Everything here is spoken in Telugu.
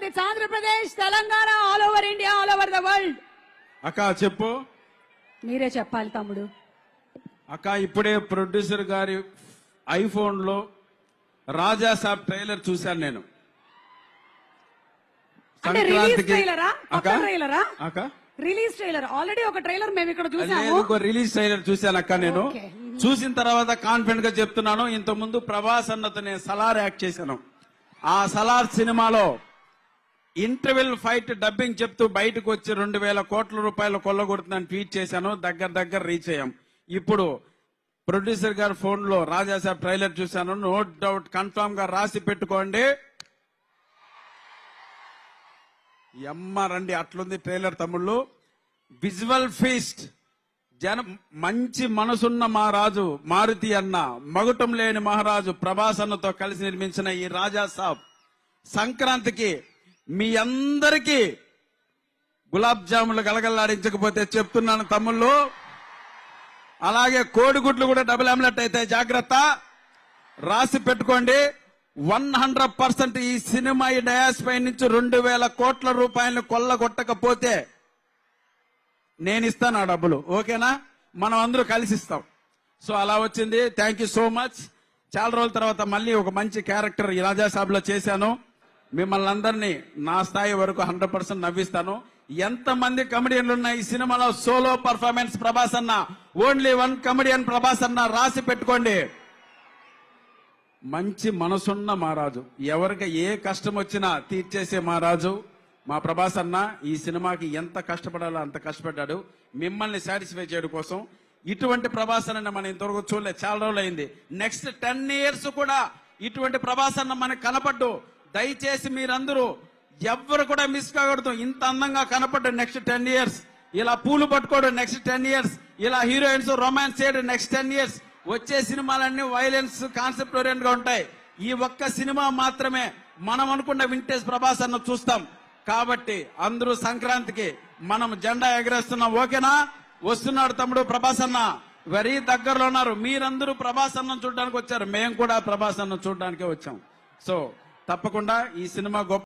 It's Andhra Pradesh, Telangana, all over India, all over the world. అక్క చెప్పు. మీరే చెప్పాలి తమ్ముడు. అక్క ఇప్పుడే ప్రొడ్యూసర్ గారి ఐఫోన్ లో రాజా సాబ్ ట్రైలర్ చూశాను నేను. అంటే రిలీజ్ ట్రైలరా, కొత్త ట్రైలరా? అక్క రిలీజ్ ట్రైలర్, ఆల్రెడీ ఒక ట్రైలర్ మేము ఇక్కడ చూసాము. ఇంకో రిలీజ్ ట్రైలర్ చూశాను అక్క నేను. చూసిన తర్వాత కాన్ఫిడెంట్ గా చెప్తున్నాను, ఇంత ముందు ప్రభాస్ అన్నతో నేను సలార్ యాక్ట్ చేశాను. ఆ సలార్ సినిమాలో ఇంటర్వెల్ ఫైట్ డబ్బింగ్ చెప్తూ బయటకు వచ్చి 2,000 కోట్ల రూపాయలు కొల్లగొడుతుందని ట్వీట్ చేశాను. దగ్గర రీచ్ అయ్యాం. ఇప్పుడు ప్రొడ్యూసర్ గారి ఫోన్ లో రాజాసాబ్ ట్రైలర్ చూశాను. నో డౌట్, కన్ఫర్మ్ గా రాసి పెట్టుకోండి. రండి, అట్లుంది ట్రైలర్ తమ్ముళ్ళు. విజువల్ ఫీస్ట్, మంచి మనసున్న మహారాజు మారుతి అన్న, మగుటం లేని మహారాజు ప్రభాస్ అన్నతో కలిసి నిర్మించిన ఈ రాజాసాబ్ సంక్రాంతికి మీ అందరికీ గులాబ్ జాములు గలగల్లాడించకపోతే చెప్తున్నాను తమ్ముళ్ళు. అలాగే కోడిగుడ్లు కూడా డబుల్ ఆమ్లెట్ అయితే జాగ్రత్త, రాసి పెట్టుకోండి. 100% ఈ సినిమా ఈ డయాస్ పై నుంచి 2,000 కోట్ల రూపాయలను కొల్లగొట్టకపోతే నేను ఇస్తాను ఆ డబ్బులు. ఓకేనా? మనం అందరూ కలిసి ఇస్తాం. సో అలా వచ్చింది. Thank you so much. చాలా రోజుల తర్వాత మళ్ళీ ఒక మంచి క్యారెక్టర్ ఈ రాజాసాబ్ లో చేశాను. మిమ్మల్ని అందరినీ నా స్థాయి వరకు 100% నవ్విస్తాను. ఎంతమంది కమెడియన్లు ఉన్నాయి ఈ సినిమాలో? సోలో పర్ఫార్మెన్స్ ప్రభాస్ అన్న, ఓన్లీ 1 కమెడియన్ ప్రభాస్ అన్న, రాసి పెట్టుకోండి. మంచి మనసున్న మహారాజు, ఎవరికి ఏ కష్టం వచ్చినా తీర్చేసే మహారాజు మా ప్రభాస్ అన్న. ఈ సినిమాకి ఎంత కష్టపడాలో అంత కష్టపడ్డాడు మిమ్మల్ని సాటిస్ఫై చేయడం కోసం. ఇటువంటి ప్రభాస్ అన్న మనం ఇంతవరకు చూడలేదు, చాలా రోజులు అయింది. నెక్స్ట్ 10 years కూడా ఇటువంటి ప్రభాస్ అన్న మనకు కనపడ్డు. దయచేసి మీరందరూ ఎవ్వరు కూడా మిస్ కాకూడదు. ఇంత అందంగా కనపడ్డు నెక్స్ట్ 10 years. ఇలా పూలు పట్టుకోవడం నెక్స్ట్ 10 years. ఇలా హీరోయిన్స్ రొమాన్స్ చేయడం నెక్స్ట్ 10 years. వచ్చే సినిమాలన్నీ వైలెన్స్ కాన్సెప్ట్ ఓరియంట్ గా ఉంటాయి. ఈ ఒక్క సినిమా మాత్రమే మనం అనుకున్న వింటేజ్ ప్రభాస్ అన్న చూస్తాం. కాబట్టి అందరూ సంక్రాంతికి మనం జెండా ఎగరేస్తున్నాం. ఓకేనా? వస్తున్నాడు తమ్ముడు ప్రభాస్ అన్న, వెరీ దగ్గరలో ఉన్నారు. మీరందరూ ప్రభాస్ అన్నం చూడడానికి వచ్చారు, మేము కూడా ప్రభాస్ అన్నం చూడడానికే వచ్చాం. సో తప్పకుండా ఈ సినిమా గొప్ప